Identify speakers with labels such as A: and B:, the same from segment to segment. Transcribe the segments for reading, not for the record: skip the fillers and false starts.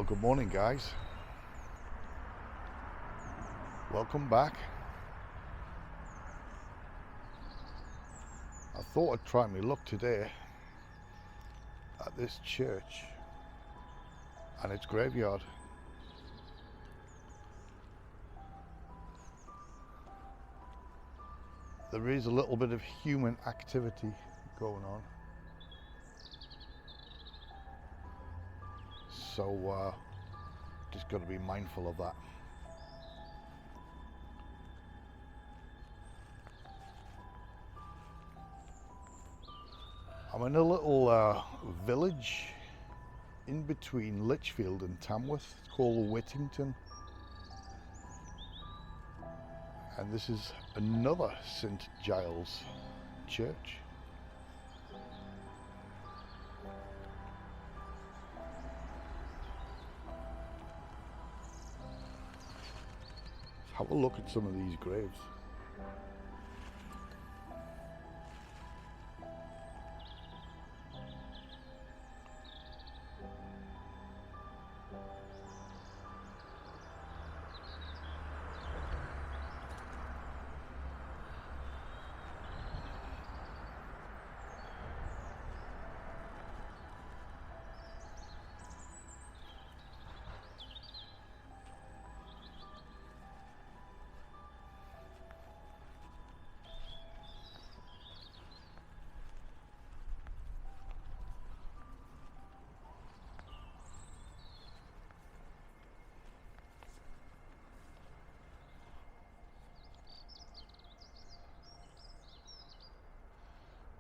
A: Well, good morning, guys. Welcome back. I thought I'd try my luck today at this church and its graveyard. There is a little bit of human activity going on, so just got to be mindful of that. I'm in a little village in between Lichfield and Tamworth. It's called Whittington, and this is another St. Giles church. Let's have a look at some of these graves.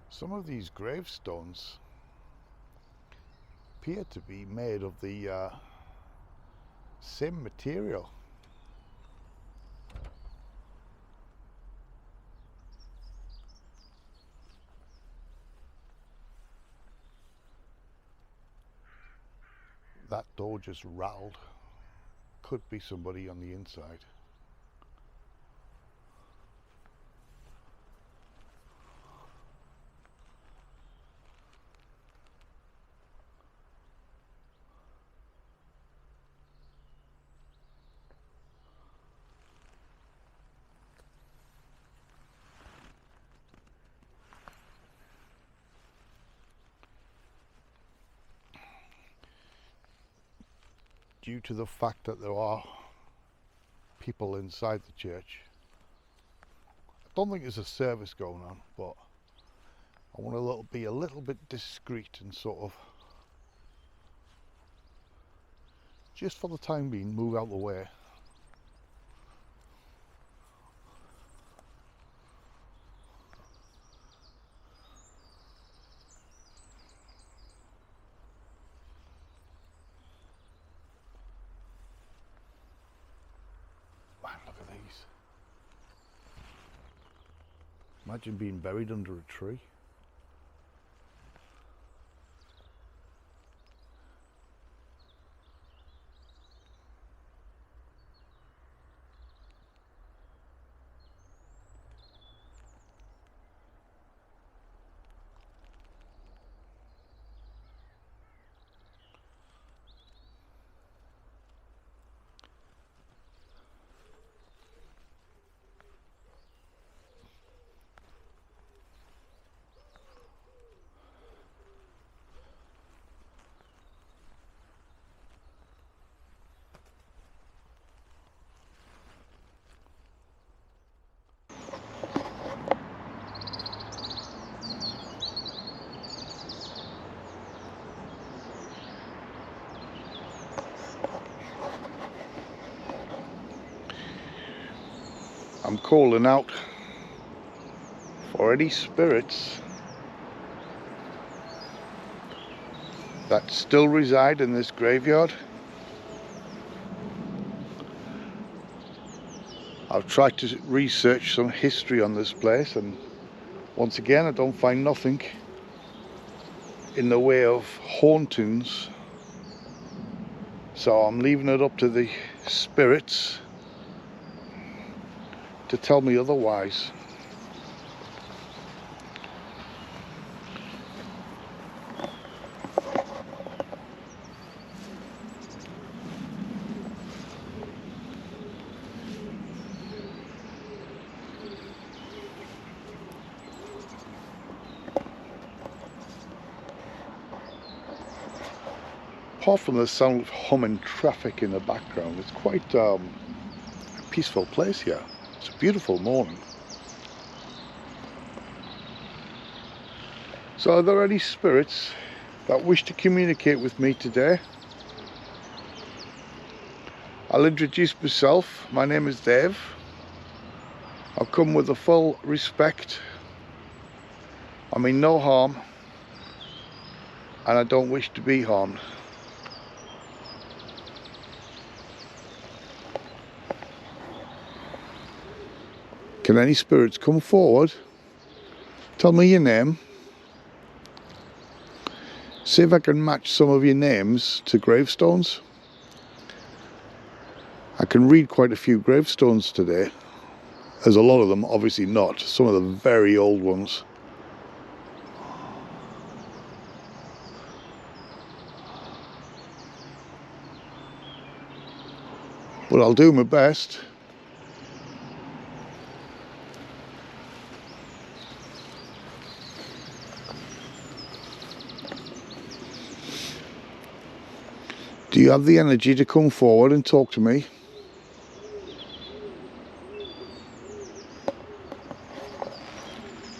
A: Some of these gravestones appear to be made of the same material. That door just rattled. Could be somebody on the inside. Due to the fact that there are people inside the church, I don't think there's a service going on, but I want to be a little bit discreet and sort of, just for the time being, move out the way. Look at these. Imagine being buried under a tree. I'm calling out for any spirits that still reside in this graveyard. I've tried to research some history on this place, and once again I don't find nothing in the way of hauntings, so I'm leaving it up to the spirits to tell me otherwise. apart from the sound of humming traffic in the background, it's quite a peaceful place here. It's a beautiful morning. So are there any spirits that wish to communicate with me today? I'll introduce myself. My name is Dave. I've come with a full respect. I mean no harm, and I don't wish to be harmed. Can any spirits come forward? Tell me your name. See if I can match some of your names to gravestones. I can read quite a few gravestones today. There's a lot of them, obviously not. Some of the very old ones. But I'll do my best. Do you have the energy to come forward and talk to me?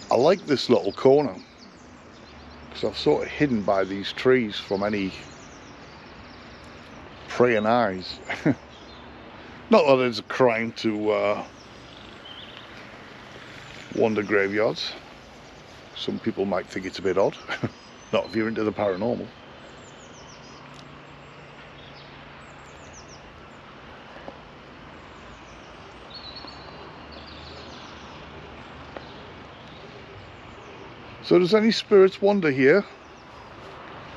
A: I like this little corner because I've sort of hidden by these trees from any praying eyes. Not that it's a crime to wander graveyards. Some people might think it's a bit odd. Not if you're into the paranormal. So does any spirits wander here?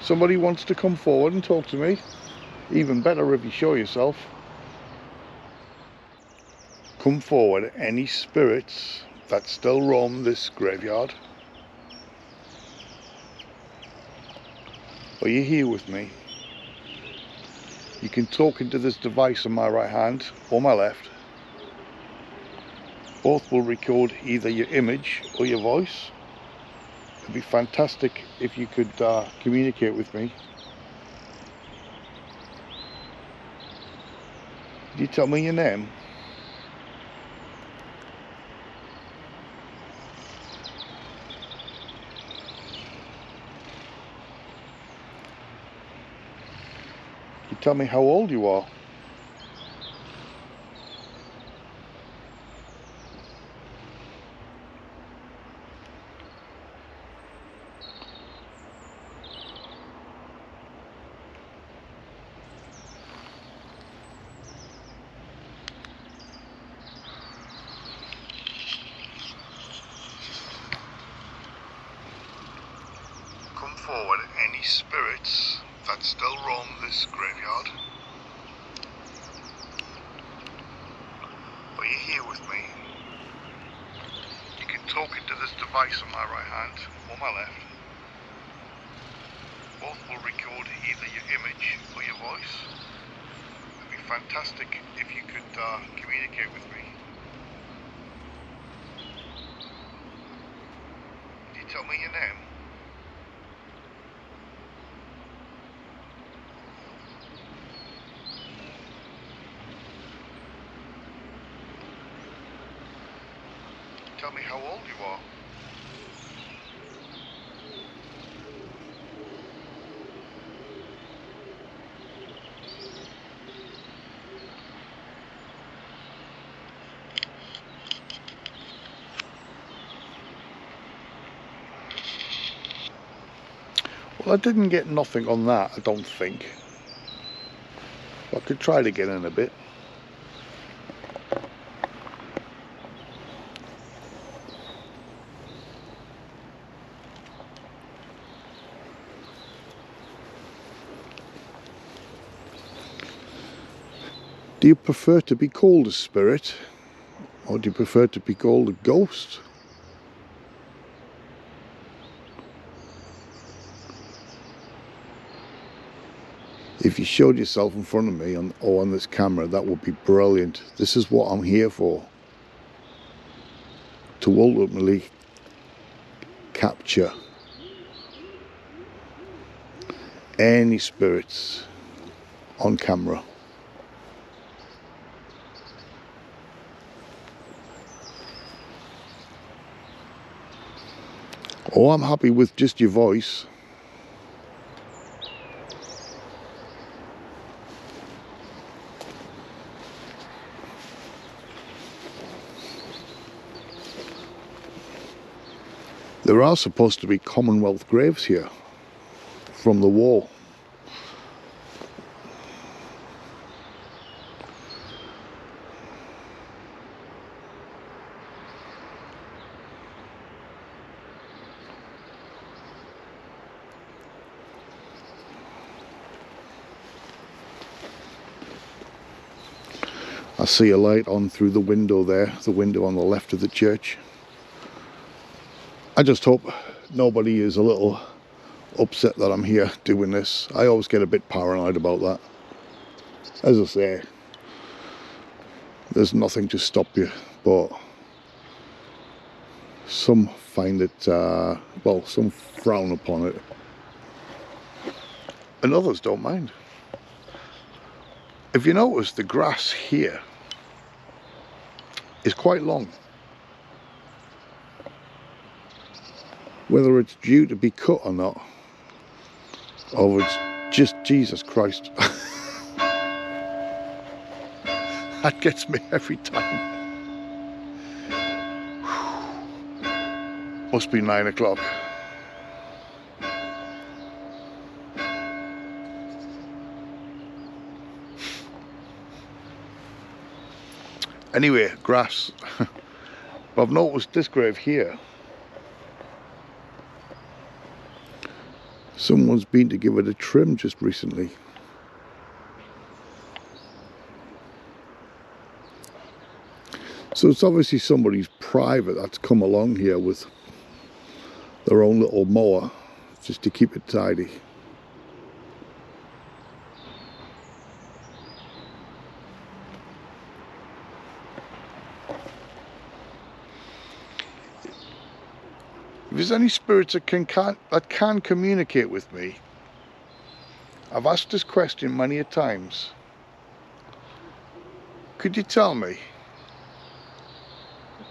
A: Somebody wants to come forward and talk to me? Even better if you show yourself. Come forward, any spirits that still roam this graveyard. Are you here with me? You can talk into this device on my right hand or my left. Both will record either your image or your voice. It'd be fantastic if you could communicate with me. Could you tell me your name? Could you tell me how old you are? Come forward, any spirits that still roam this graveyard. Are you here with me? You can talk into this device on my right hand or my left. Both will record either your image or your voice. It'd be fantastic if you could communicate with me. Can you tell me your name? Tell me how old you are. Well, I didn't get nothing on that, I don't think. I could try it again in a bit. Do you prefer to be called a spirit, or do you prefer to be called a ghost? If you showed yourself in front of me on this camera, that would be brilliant. This is what I'm here for. To ultimately capture any spirits on camera. Oh, I'm happy with just your voice. There are supposed to be Commonwealth graves here from the war. I see a light on through the window there, the window on the left of the church. I just hope nobody is a little upset that I'm here doing this. I always get a bit paranoid about that. As I say, there's nothing to stop you, but some find it, well, some frown upon it, and others don't mind. If you notice, the grass here is quite long. Whether it's due to be cut or not, or it's just, Jesus Christ. That gets me every time. Must be 9 o'clock. Anyway, grass. But I've noticed this grave here. Someone's been to give it a trim just recently. So it's obviously somebody's private that's come along here with their own little mower just to keep it tidy. If there's any spirits that can communicate with me, I've asked this question many a times. Could you tell me,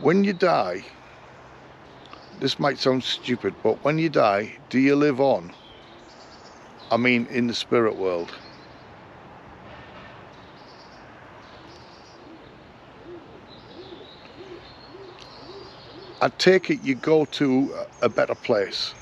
A: when you die, this might sound stupid, but when you die, do you live on? I mean, in the spirit world. I take it you go to a better place.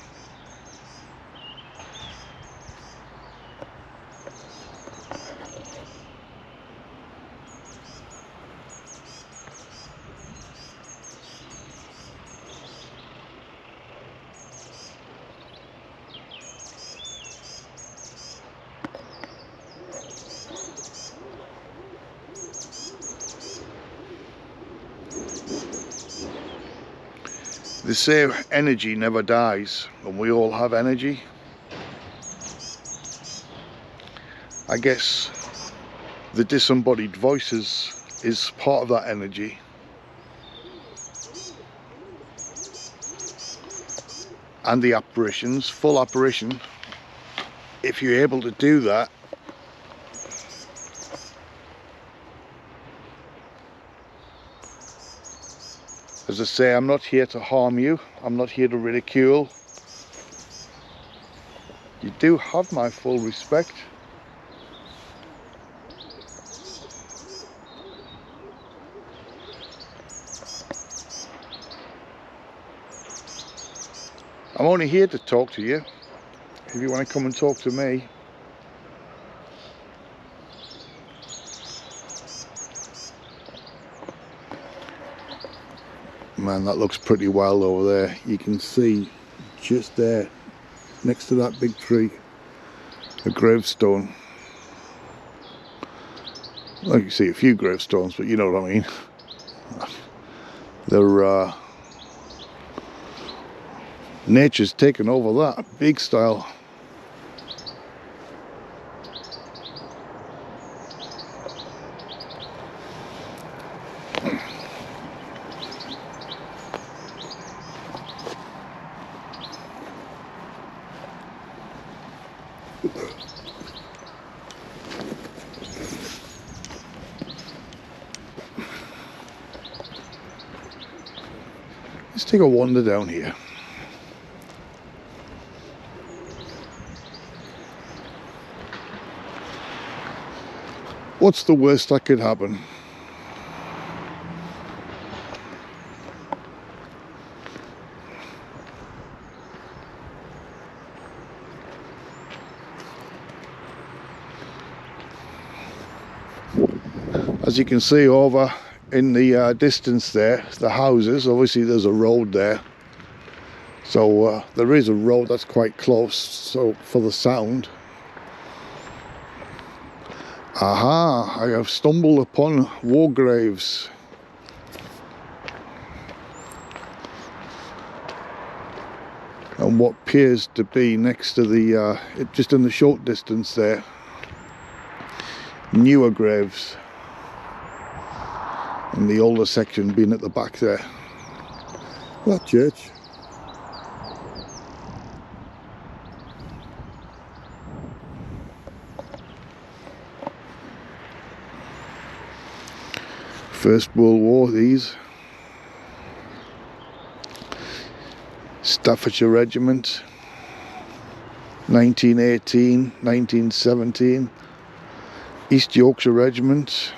A: They say energy never dies, and we all have energy. I guess the disembodied voices is part of that energy. And the apparitions, full apparition, if you're able to do that, as I say, I'm not here to harm you, I'm not here to ridicule. You do have my full respect. I'm only here to talk to you, if you want to come and talk to me. Man, that looks pretty wild over there. You can see just there, next to that big tree, a gravestone. Well, you can see a few gravestones, but you know what I mean. They're nature's taken over that big style. Let's take a wander down here. What's the worst that could happen? As you can see over in the distance there, the houses, obviously there's a road there. So there is a road that's quite close, so for the sound. Aha, I have stumbled upon war graves. And what appears to be next to the, just in the short distance there, newer graves. And the older section being at the back there. That church. First World War, these. Staffordshire Regiment. 1918, 1917. East Yorkshire Regiment.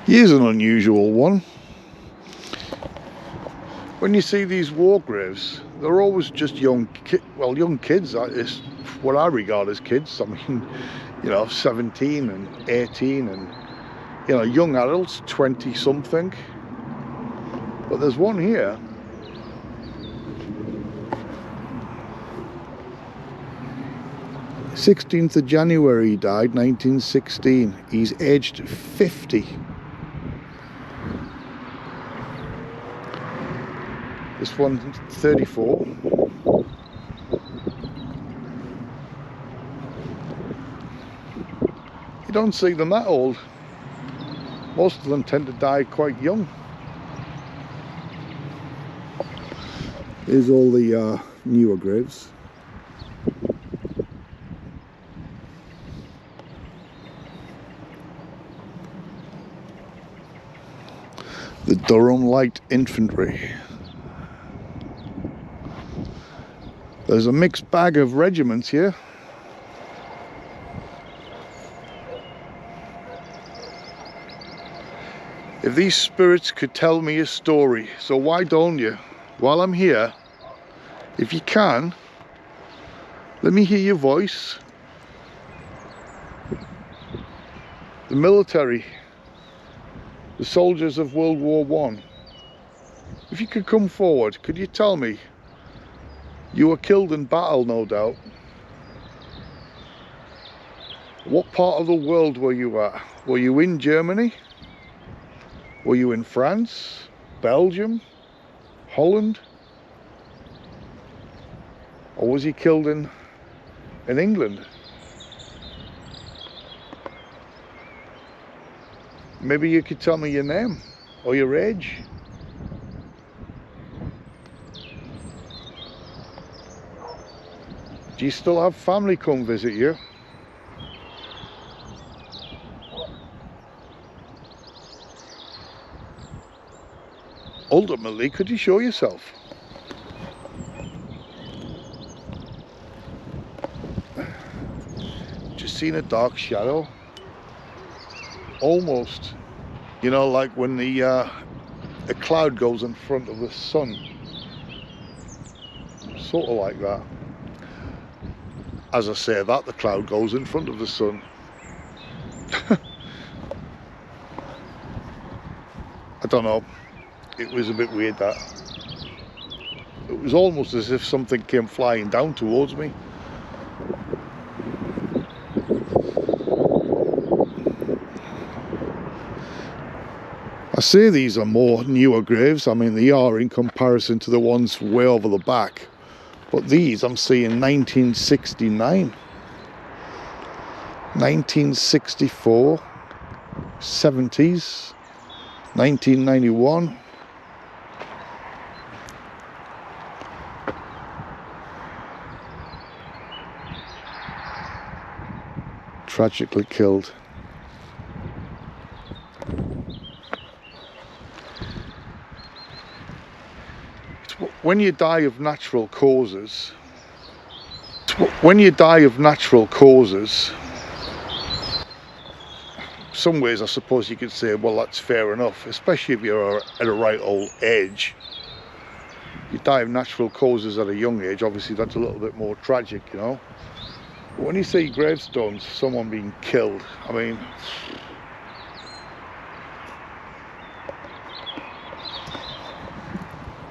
A: Here's an unusual one. When you see these war graves, they're always just young kids. That is what I regard as kids. I mean, you know, 17 and 18 and, you know, young adults, 20 something. But there's one here. "16th of January he died, 1916. He's aged 50. This one's 34. You don't see them that old. Most of them tend to die quite young. Here's all the newer graves. The Durham Light Infantry. There's a mixed bag of regiments here. If these spirits could tell me a story, so why don't you? While I'm here, if you can, let me hear your voice. The military, the soldiers of World War I. If you could come forward, could you tell me? You were killed in battle, no doubt. What part of the world were you at? Were you in Germany? Were you in France? Belgium? Holland? Or was he killed in England? Maybe you could tell me your name or your age. Do you still have family come visit you? Ultimately, could you show yourself? Just seen a dark shadow. Almost, you know, like when the cloud goes in front of the sun. Sort of like that. As I say that, the cloud goes in front of the sun. I don't know. It was a bit weird, that. It was almost as if something came flying down towards me. I say these are more newer graves. I mean, they are in comparison to the ones way over the back. But these I'm seeing 1969, 1964, 70s, 1991. tragically killed. When you die of natural causes, some ways I suppose you could say, well, that's fair enough, especially if you're at a right old age. You die of natural causes at a young age, obviously that's a little bit more tragic, you know. But when you see gravestones, someone being killed, I mean,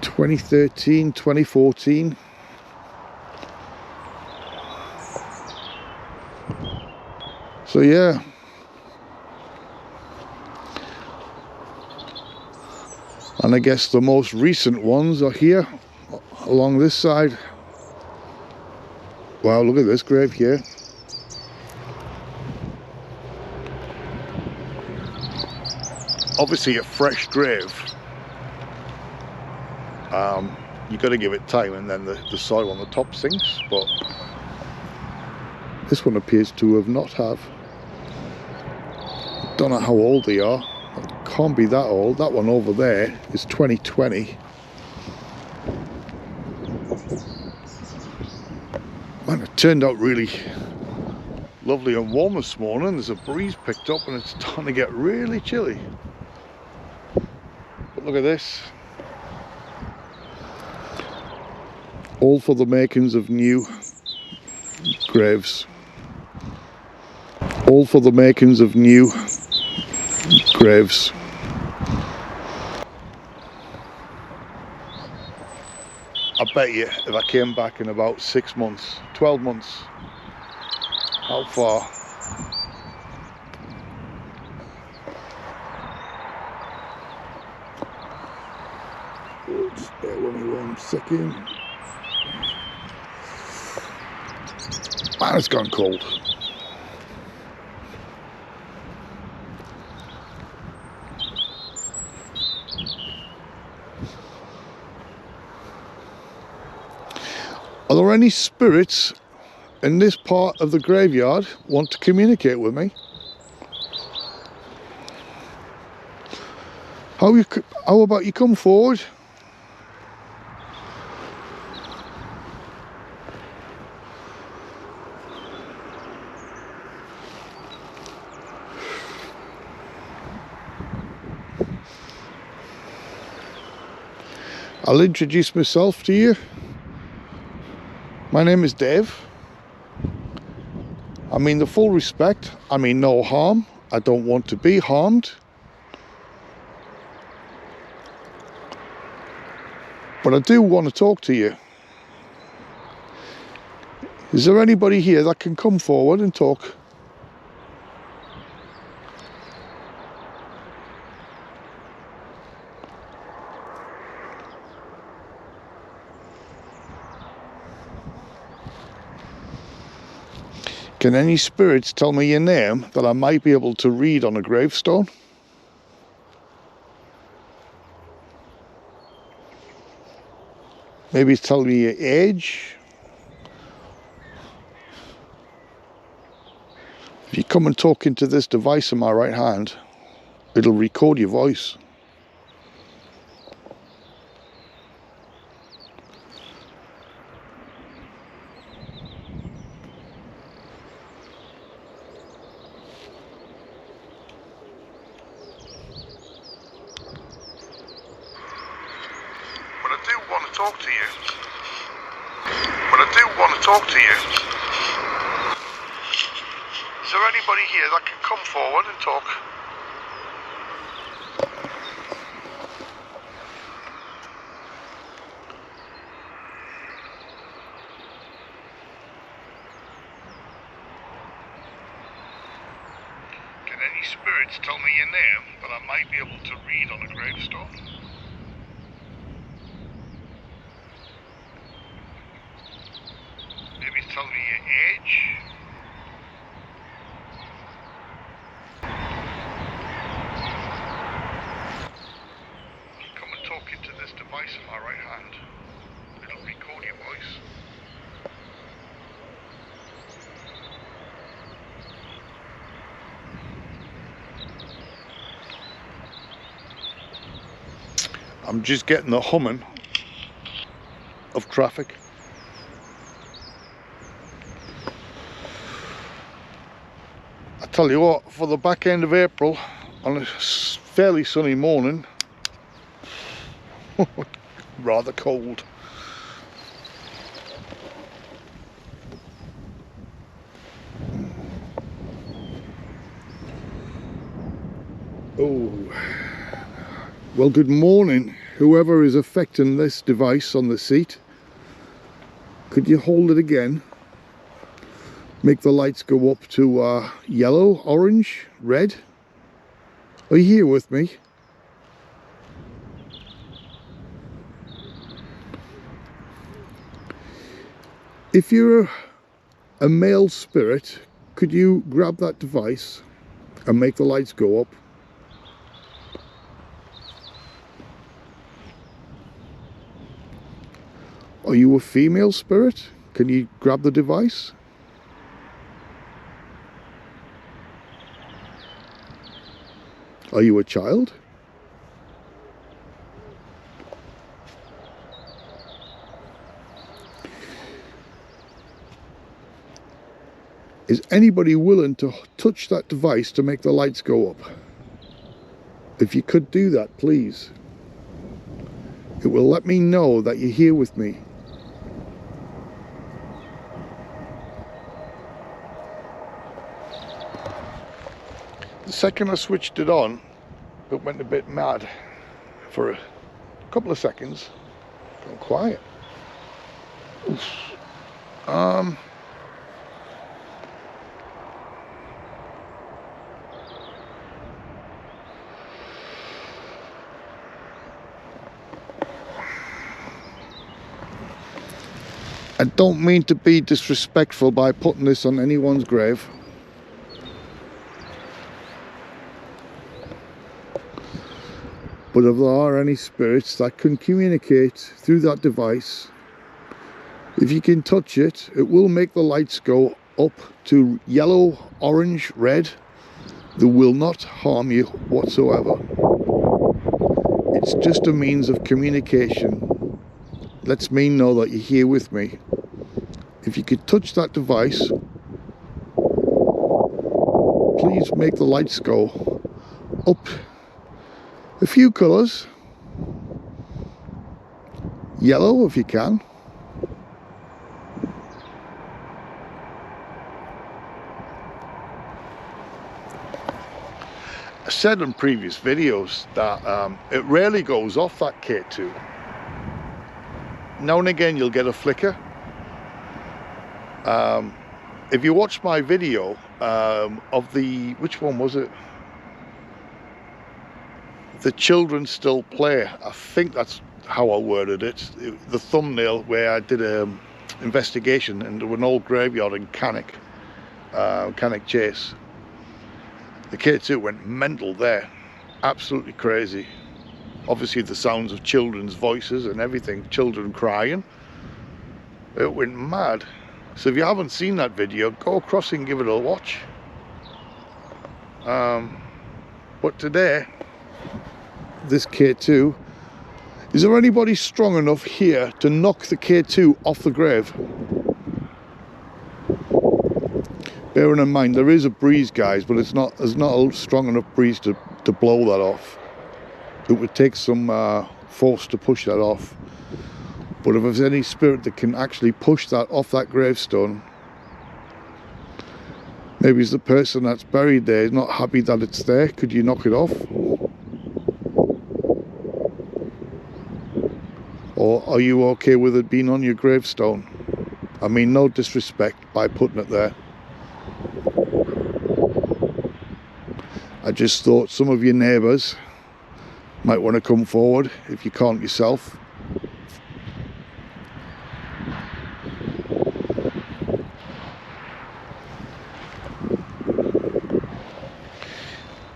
A: 2013, 2014. So yeah. And I guess the most recent ones are here, along this side. Wow, look at this grave here. Obviously a fresh grave. You've got to give it time and then the soil on the top sinks, but this one appears to have not have. Don't know how old they are. Can't be that old. That one over there is 2020. Man, it turned out really lovely and warm this morning. There's a breeze picked up and it's starting to get really chilly. But look at this. All for the makings of new graves. All for the makings of new graves. I bet you if I came back in about 6 months, 12 months, how far? Just bear with me 1 second. Man, it's gone cold. Are there any spirits in this part of the graveyard want to communicate with me? How about you come forward? I'll introduce myself to you. My name is Dave. I mean the full respect. I mean no harm. I don't want to be harmed. But I do want to talk to you. Is there anybody here that can come forward and talk? Can any spirits tell me your name that I might be able to read on a gravestone? Maybe tell me your age. If you come and talk into this device in my right hand, it'll record your voice. Talk to you. Is there anybody here that can come forward and talk? Can any spirits tell me your name that I might be able to read on a gravestone? Maybe tell me your age. Come and talk into this device in my right hand. It'll record your voice. I'm just getting the humming of traffic. I tell you what, for the back end of April, on a fairly sunny morning, rather cold. Oh, well, good morning, whoever is affecting this device on the seat. Could you hold it again? Make the lights go up to yellow, orange, red. Are you here with me? If you're a male spirit, could you grab that device and make the lights go up? Are you a female spirit? Can you grab the device? Are you a child? Is anybody willing to touch that device to make the lights go up? If you could do that, please. It will let me know that you're here with me. The second I switched it on, it went a bit mad for a couple of seconds. Gone quiet. Oof. I don't mean to be disrespectful by putting this on anyone's grave. But if there are any spirits that can communicate through that device, if you can touch it, it will make the lights go up to yellow, orange, red. They will not harm you whatsoever. It's just a means of communication. Lets me know that you're here with me. If you could touch that device, please make the lights go up a few colours. Yellow if you can. I said in previous videos that it rarely goes off, that K2. Now and again you'll get a flicker. If you watch my video of the, which one was it? The children still play. I think that's how I worded it. The thumbnail where I did an investigation into an old graveyard in Cannock Chase. The K2 went mental there. Absolutely crazy. Obviously the sounds of children's voices and everything, children crying. It went mad. So if you haven't seen that video, go across and give it a watch. But today, this K2, is there anybody strong enough here to knock the K2 off the grave? Bearing in mind there is a breeze, guys, but there's not a strong enough breeze to blow that off. It would take some force to push that off. But if there's any spirit that can actually push that off that gravestone, maybe it's the person that's buried there is not happy that it's there. Could you knock it off? Or are you okay with it being on your gravestone? I mean, no disrespect by putting it there. I just thought some of your neighbours might want to come forward if you can't yourself.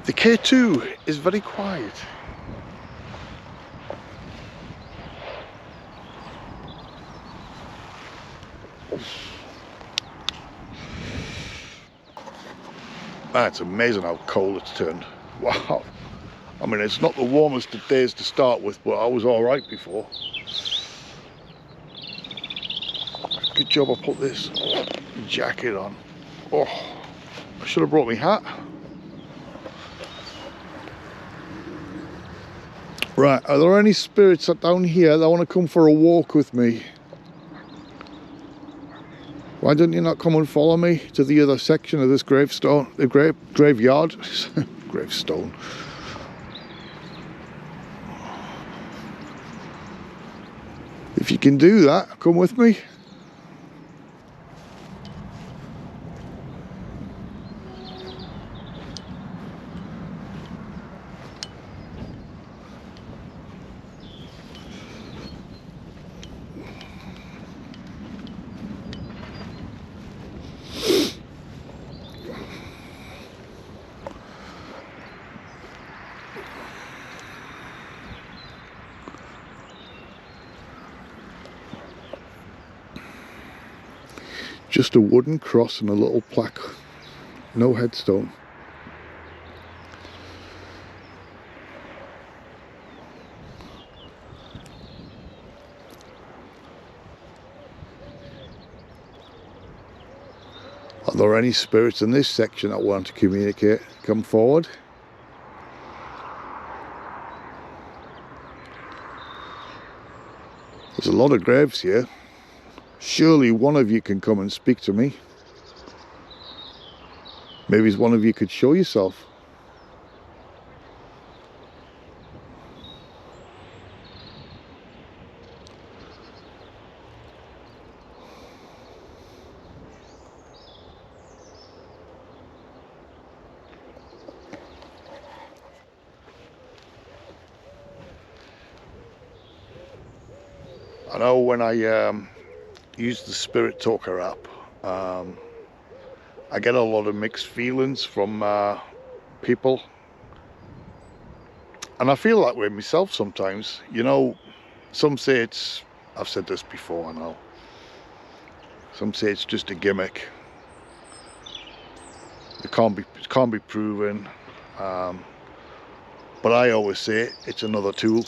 A: The K2 is very quiet. It's amazing how cold it's turned. Wow. I mean, it's not the warmest of days to start with, but I was all right before. Good job I put this jacket on. Oh, I should have brought my hat. Right, are there any spirits down here that want to come for a walk with me? Why don't you not come and follow me to the other section of this gravestone, the graveyard? Gravestone. If you can do that, come with me. Just a wooden cross and a little plaque. No headstone. Are there any spirits in this section that want to communicate? Come forward. There's a lot of graves here. Surely one of you can come and speak to me. Maybe one of you could show yourself. I know when I use the Spirit Talker app, I get a lot of mixed feelings from people, and I feel that way myself sometimes. You know, some say it's, I've said this before, I know, some say it's just a gimmick, it can't be proven, but I always say it's another tool,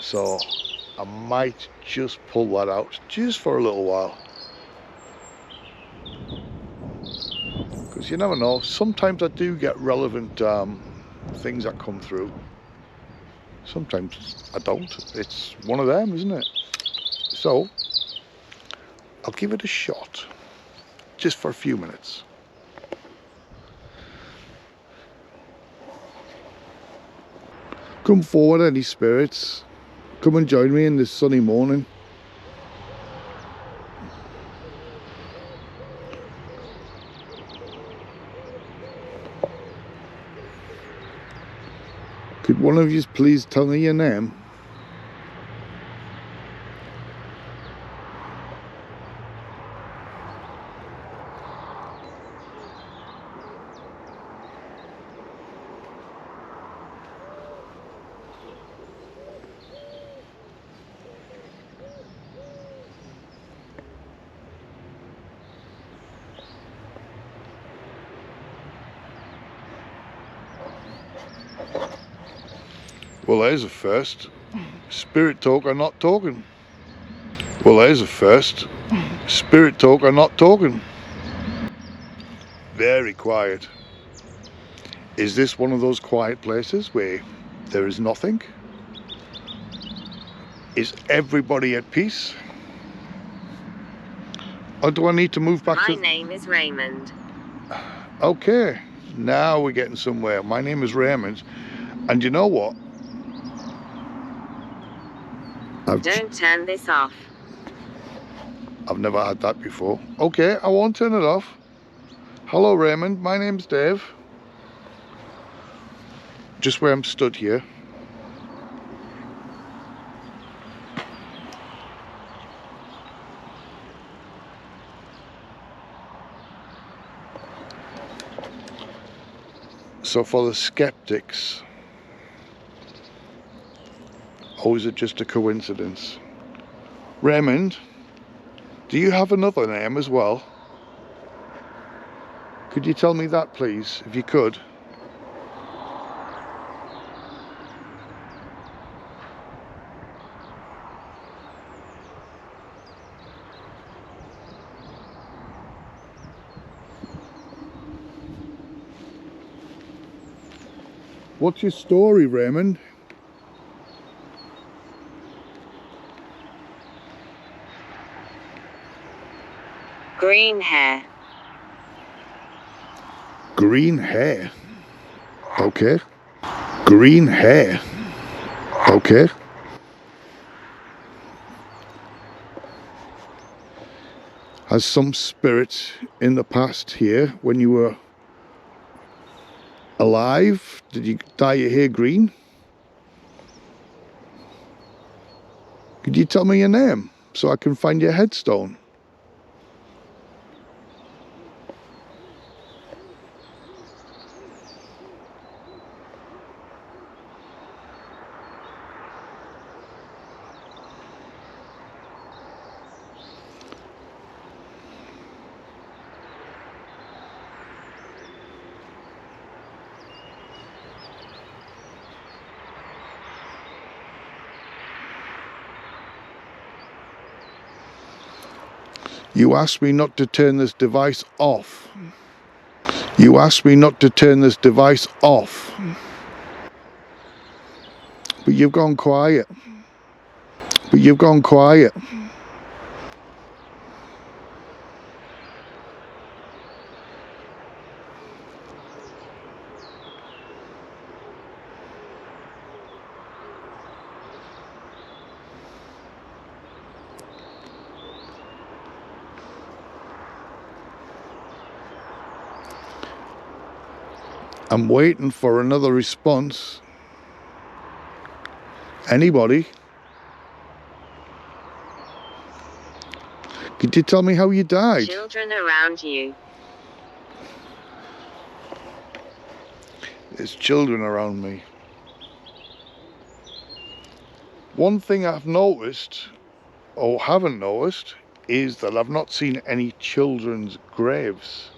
A: so I might just pull that out just for a little while. Because you never know, sometimes I do get relevant things that come through. Sometimes I don't. It's one of them, isn't it? So, I'll give it a shot, just for a few minutes. Come forward, any spirits. Come and join me in this sunny morning. Could one of you please tell me your name? Well, there's a first. Spirit talker not talking. Well, there's a first. Spirit talker not talking. Very quiet. Is this one of those quiet places where there is nothing? Is everybody at peace? Or do I need to move back to...
B: My name is Raymond.
A: Okay, now we're getting somewhere. My name is Raymond. And you know what?
B: Don't turn this off.
A: I've never had that before. Okay, I won't turn it off. Hello Raymond, my name's Dave. Just where I'm stood here. So for the skeptics, or is it just a coincidence? Raymond, do you have another name as well? Could you tell me that please, if you could? What's your story, Raymond?
B: Green hair.
A: Green hair. Okay. Green hair. Okay. Has some spirit in the past here when you were alive? Did you dye your hair green? Could you tell me your name so I can find your headstone? You asked me not to turn this device off. You asked me not to turn this device off. But you've gone quiet. But you've gone quiet. I'm waiting for another response. Anybody? Could you tell me how you died?
B: Children around you.
A: There's children around me. One thing I've noticed, or haven't noticed, is that I've not seen any children's graves.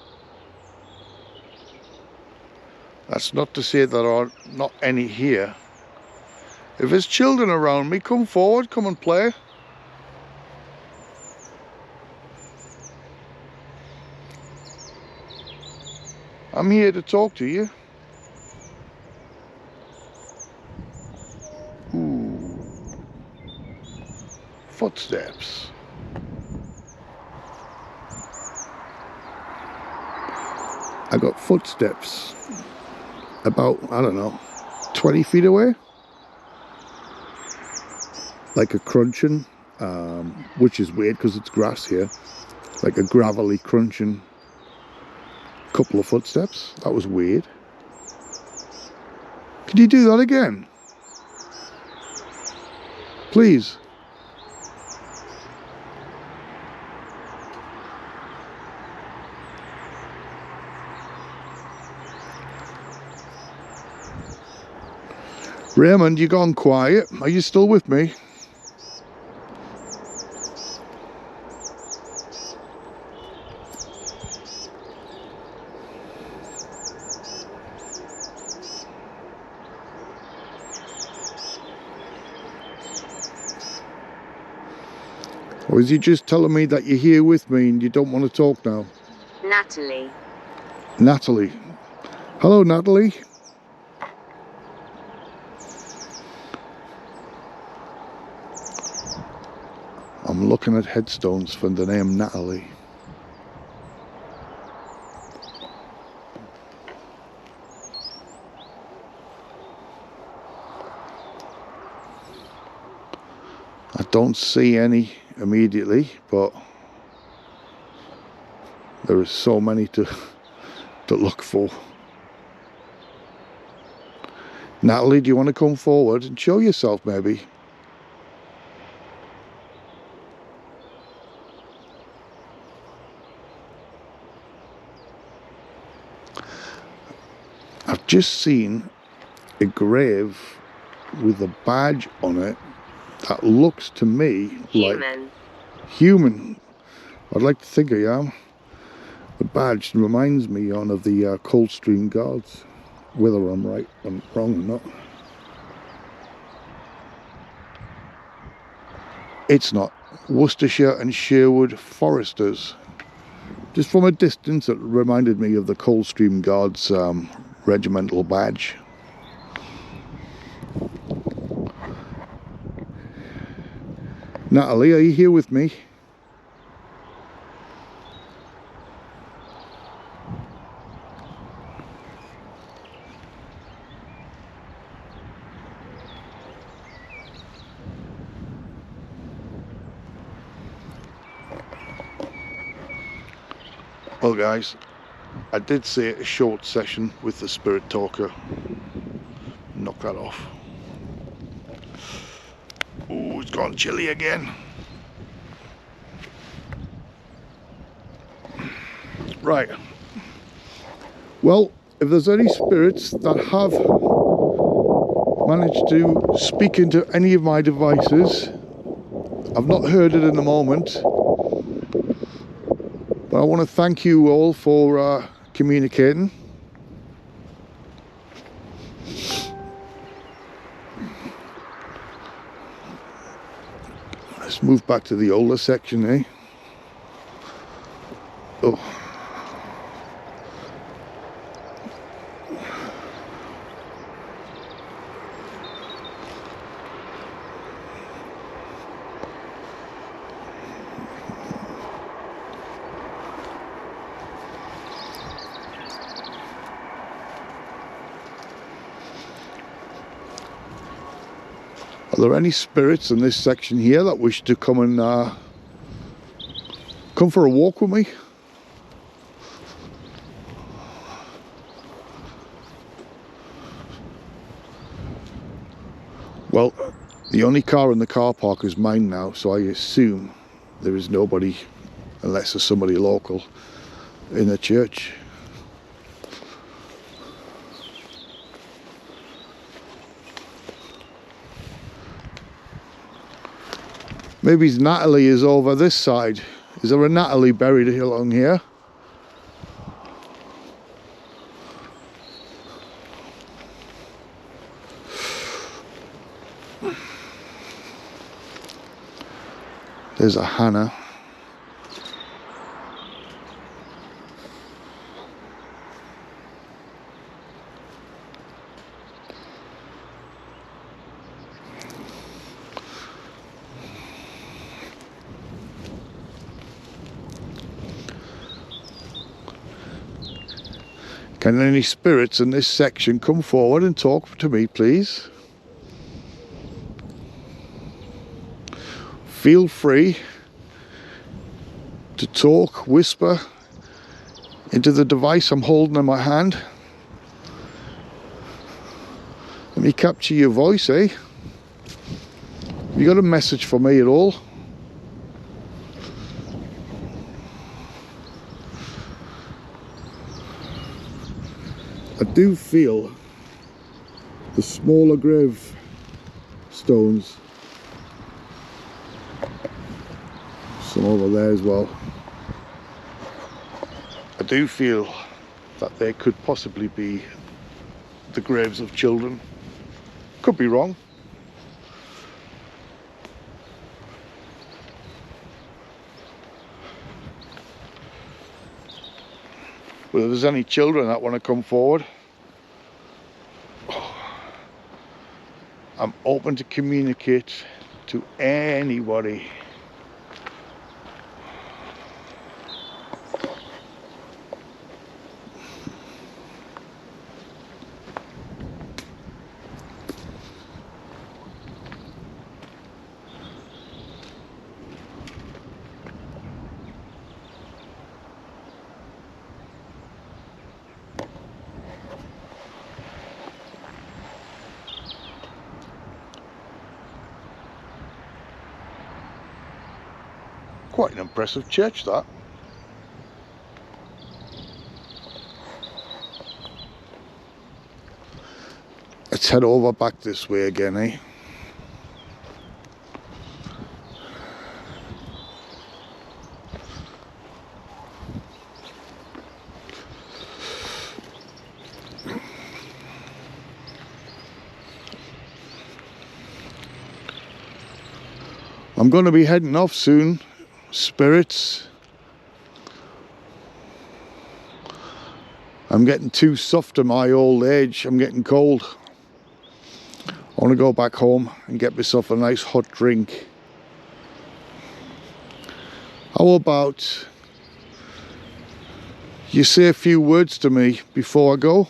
A: That's not to say there are not any here. If there's children around me, come forward, come and play. I'm here to talk to you. Ooh. Footsteps. I got footsteps about, I don't know, 20 feet away. Like a crunching, which is weird because it's grass here. Like a gravelly crunching couple of footsteps. That was weird. Could you do that again? Please. Raymond, you gone quiet? Are you still with me? Or is he just telling me that you're here with me and you don't want to talk now?
B: Natalie.
A: Natalie. Hello, Natalie. I'm looking at headstones for the name Natalie. I don't see any immediately, but there are so many to look for. Natalie, do you want to come forward and show yourself maybe? I've just seen a grave with a badge on it that looks to me like human. I'd like to think I am. The badge reminds me of the Coldstream Guards. Whether I'm right and wrong or not. It's not. Worcestershire and Sherwood Foresters. Just from a distance, it reminded me of the Coldstream Guards regimental badge. Natalie, are you here with me? Well guys, I did say a short session with the spirit talker. Knock that off. Oh, it's gone chilly again. Right. Well, if there's any spirits that have managed to speak into any of my devices, I've not heard it in the moment, but I want to thank you all for communicating. Let's move back to the older section, eh? Oh. Are there any spirits in this section here that wish to come and come for a walk with me? Well, the only car in the car park is mine now, so I assume there is nobody, unless there's somebody local, in the church. Maybe Natalie is over this side. Is there a Natalie buried along here? There's a Hannah. Can any spirits in this section come forward and talk to me, please? Feel free to talk, whisper into the device I'm holding in my hand. Let me capture your voice, eh? You got a message for me at all? I do feel the smaller grave stones, some over there as well. I do feel that they could possibly be the graves of children. Could be wrong. But if there's any children that want to come forward, I'm open to communicate to anybody. Quite an impressive church, that. Let's head over back this way again, eh? I'm going to be heading off soon, spirits. I'm getting too soft at my old age. I'm getting cold. I want to go back home and get myself a nice hot drink How about you say a few words to me before I go?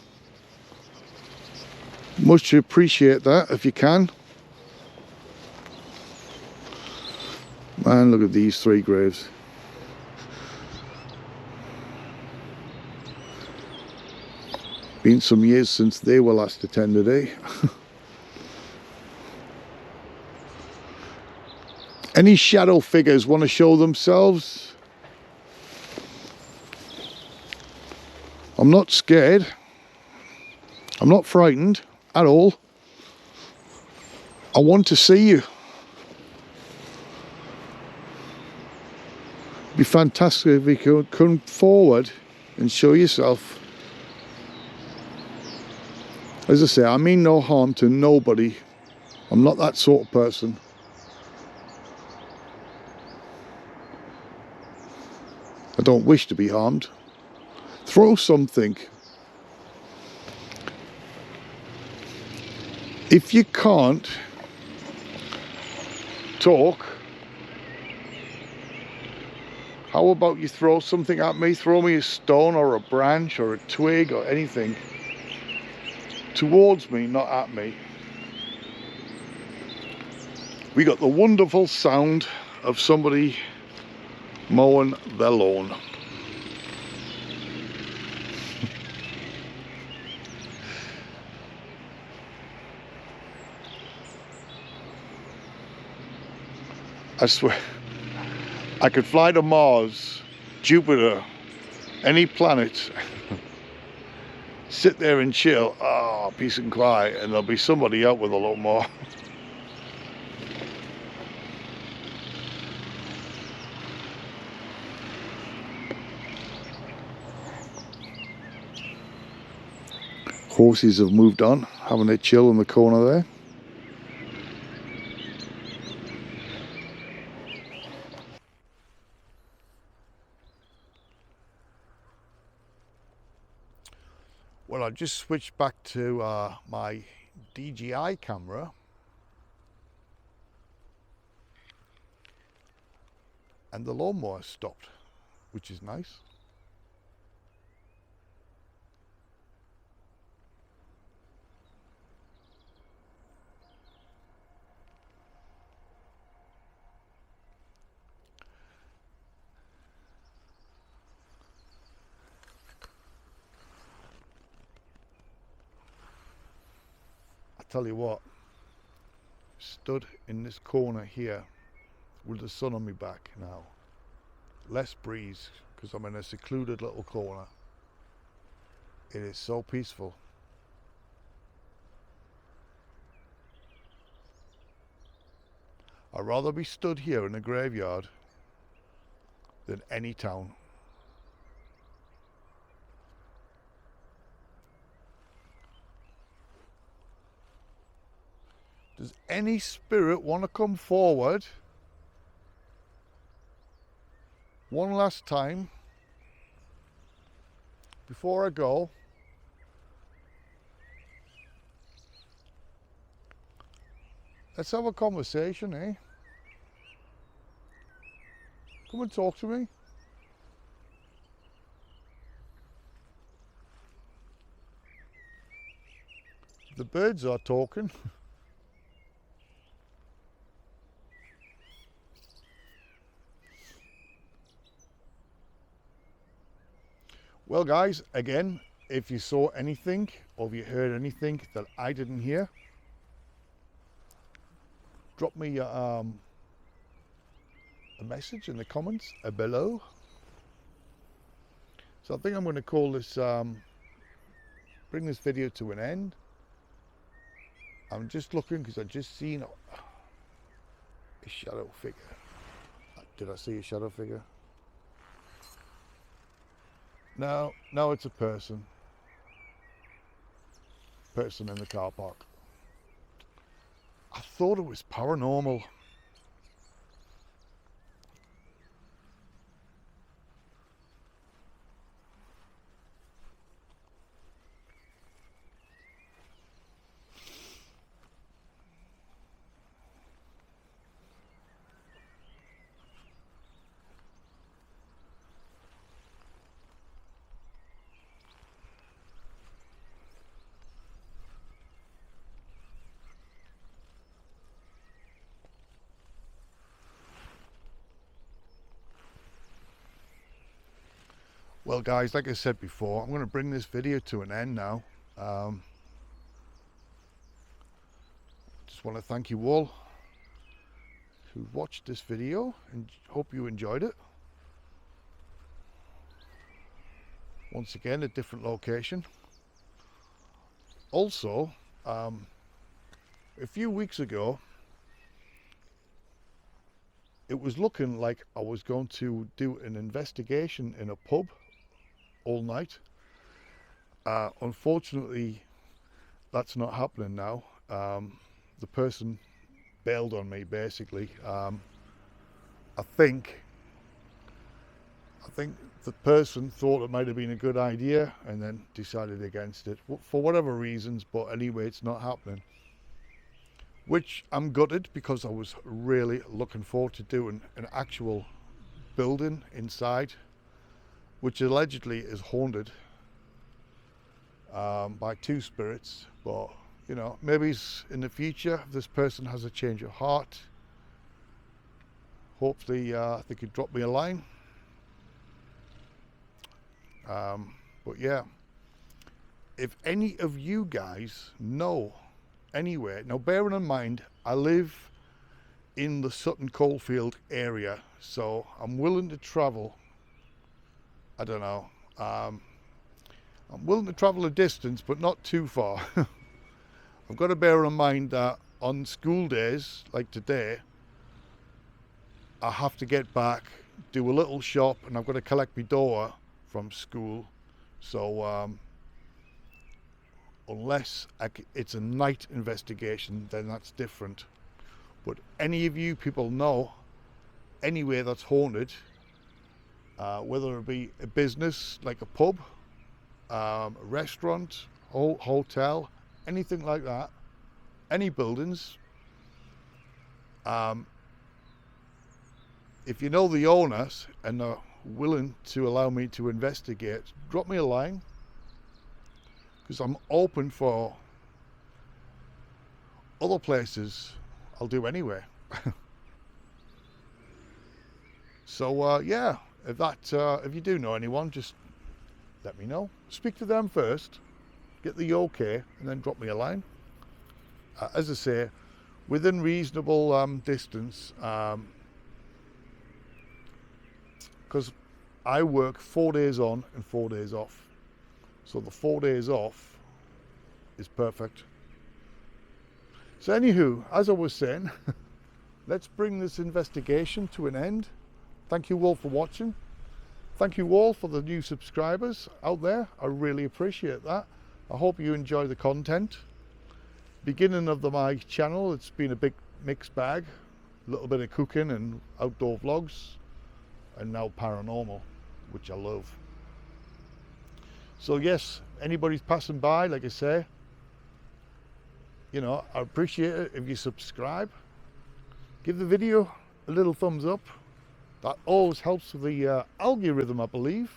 A: Much appreciate that if you can. Man, look at these 3 graves. Been some years since they were last attended, eh? Any shadow figures want to show themselves? I'm not scared. I'm not frightened at all. I want to see you. It'd be fantastic if you could come forward and show yourself. As I say, I mean no harm to nobody. I'm not that sort of person. I don't wish to be harmed. Throw something. If you can't talk, how about you throw something at me? Throw me a stone or a branch or a twig or anything towards me, not at me. We got the wonderful sound of somebody mowing their lawn. I swear, I could fly to Mars, Jupiter, any planet, sit there and chill, peace and quiet, and there'll be somebody out with a lot more. Horses have moved on, having a chill in the corner there. Well, I just switched back to my DJI camera, and the lawnmower stopped, which is nice. Tell you what, stood in this corner here with the sun on my back now. Less breeze because I'm in a secluded little corner. It is so peaceful. I'd rather be stood here in a graveyard than any town. Does any spirit want to come forward one last time before I go? Let's have a conversation, eh? Come and talk to me. The birds are talking. Well guys, again, if you saw anything or if you heard anything that I didn't hear, drop me a message in the comments below. So I think I'm going to call this, bring this video to an end. I'm just looking because I just seen a shadow figure. Did I see a shadow figure? No, it's a person. Person in the car park. I thought it was paranormal. Well guys, like I said before, I'm going to bring this video to an end now. Just want to thank you all who watched this video and hope you enjoyed it. Once again, a different location. Also, a few weeks ago, it was looking like I was going to do an investigation in a pub all night. Unfortunately, that's not happening now. The person bailed on me, basically. I think the person thought it might have been a good idea and then decided against it for whatever reasons, but anyway, it's not happening. Which I'm gutted, because I was really looking forward to doing an actual building inside, which allegedly is haunted by two spirits. But you know, maybe in the future, if this person has a change of heart, hopefully they could drop me a line. But yeah, if any of you guys know anywhere, now bearing in mind I live in the Sutton Coldfield area, so I'm willing to travel, I don't know, I'm willing to travel a distance but not too far. I've got to bear in mind that on school days like today, I have to get back, do a little shop, and I've got to collect my daughter from school. So unless it's a night investigation, then that's different. But any of you people know anywhere that's haunted, whether it be a business like a pub, a restaurant, hotel, anything like that, any buildings, if you know the owners and are willing to allow me to investigate, drop me a line, because I'm open for other places. I'll do anyway. So yeah, if you do know anyone, just let me know. Speak to them first, get the okay, and then drop me a line. As I say, within reasonable distance, because I work 4 days on and 4 days off. So the 4 days off is perfect. So anywho, as I was saying, let's bring this investigation to an end. Thank you all for watching. Thank you all for the new subscribers out there. I really appreciate that. I hope you enjoy the content. Beginning of my channel, it's been a big mixed bag. A little bit of cooking and outdoor vlogs, and now paranormal, which I love. So yes, anybody's passing by, like I say, you know, I appreciate it if you subscribe. Give the video a little thumbs up. That always helps with the algorithm, I believe.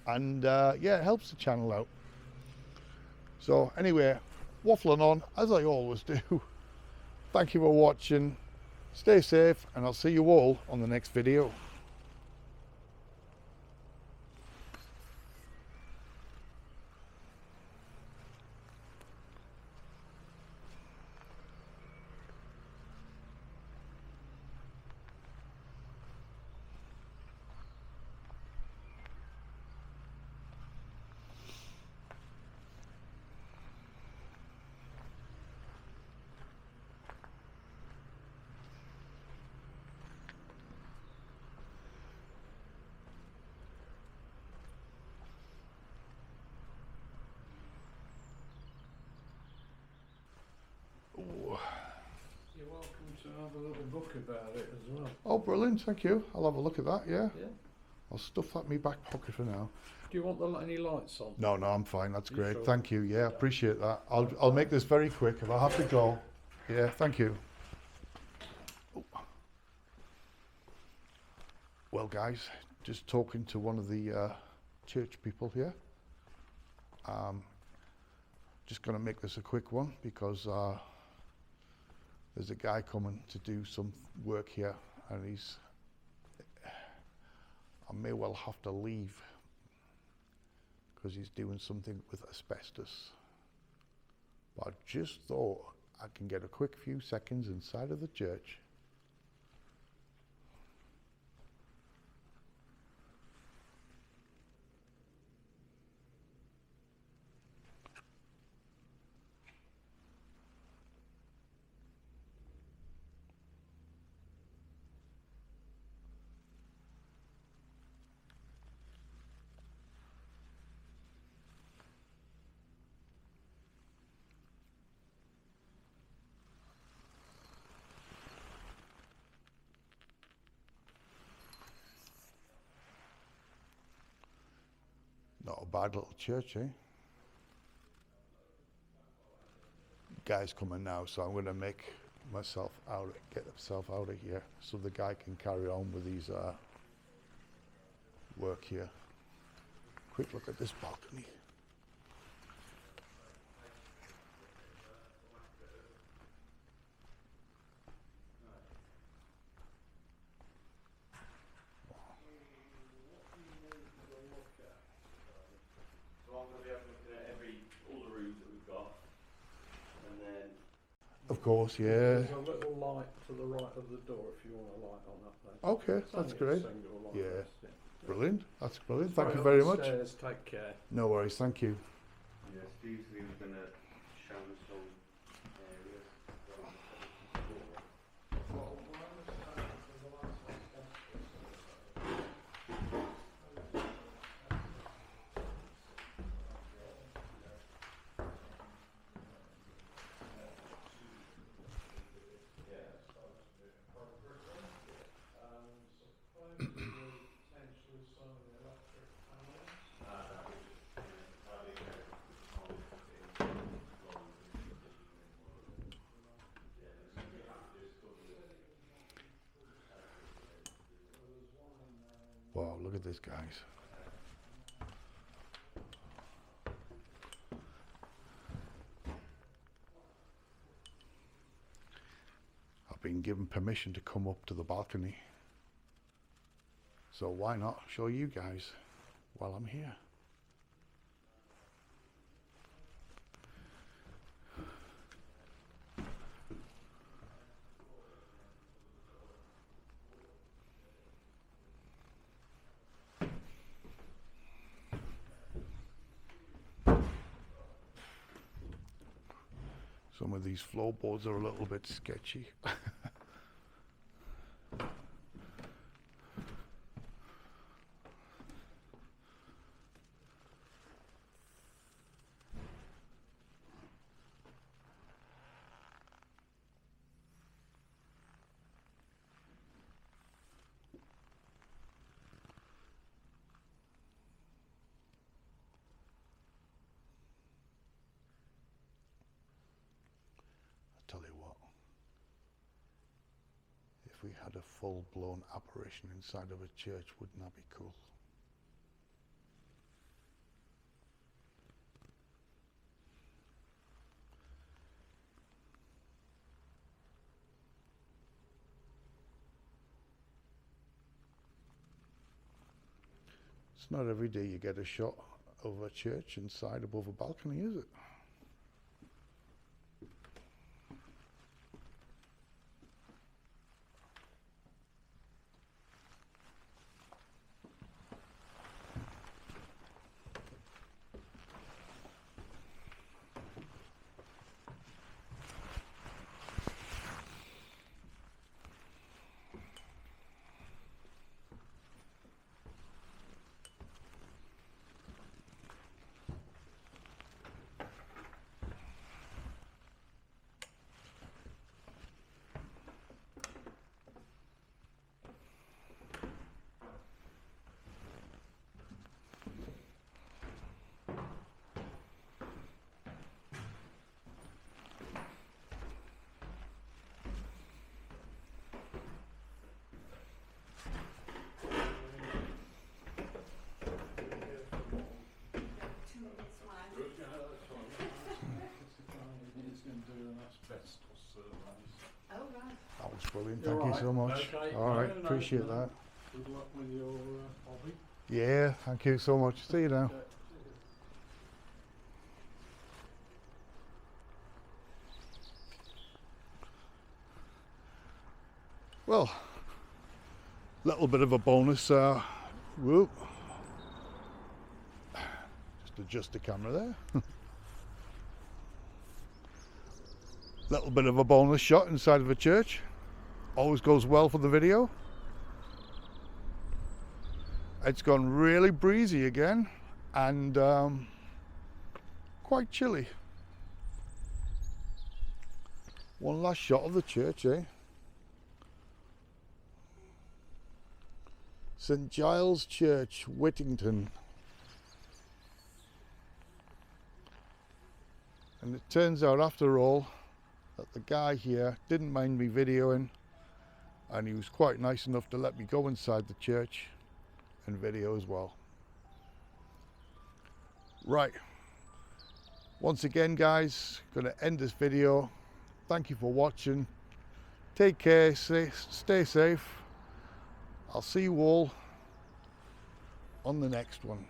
A: And yeah, it helps the channel out. So anyway, waffling on, as I always do. Thank you for watching. Stay safe, and I'll see you all on the next video.
C: You're welcome to have a little book about it as well.
A: Oh, brilliant, thank you. I'll have a look at that, yeah.
C: Yeah.
A: I'll stuff that in my back pocket for now.
C: Do you want any lights on?
A: No, I'm fine, that's
C: You
A: great.
C: sure?
A: Thank you, yeah, appreciate that. I'll make this very quick if I have to go. Yeah, thank you. Oh. Well guys, just talking to one of the church people here. Just going to make this a quick one, because there's a guy coming to do some work here, and I may well have to leave because he's doing something with asbestos. But I just thought I can get a quick few seconds inside of the church. Not a bad little church, eh? Guy's coming now, so I'm going to make myself out, get myself out of here, so the guy can carry on with his work here. Quick look at this balcony.
D: So I'm going to be looking at all the rooms that we've got, and then
A: Of course, yeah.
C: There's a little light to the right of the door if you want a light on that place.
A: Okay,
C: It's
A: that's
C: only a
A: great.
C: single light,
A: Yeah.
C: that's it.
A: Brilliant. That's brilliant.
C: Right
A: Thank you
C: up
A: very
C: the
A: much.
C: stairs, take care.
A: No worries. Thank you.
D: yeah, Steve's going to show us some areas.
A: Wow, look at this, guys. I've been given permission to come up to the balcony. So why not show you guys while I'm here? Some of these floorboards are a little bit sketchy. Tell you what, if we had a full-blown apparition inside of a church, wouldn't that be cool? It's not every day you get a shot of a church inside above a balcony, is it?
C: Oh, right.
A: That was brilliant.
C: You're
A: Thank you
C: right.
A: so much.
C: Okay.
A: All right,
C: No,
A: appreciate
C: no.
A: that.
C: Good luck with your hobby.
A: Yeah, thank you so much. See you now. Well, little bit of a bonus. Whoop. Just adjust the camera there. Little bit of a bonus shot inside of a church. Always goes well for the video. It's gone really breezy again and quite chilly. One last shot of the church, eh? St. Giles Church, Whittington. And it turns out after all that the guy here didn't mind me videoing, and he was quite nice enough to let me go inside the church and video as well. Right, once again guys, gonna end this video. Thank you for watching. Take care, stay safe. I'll see you all on the next one.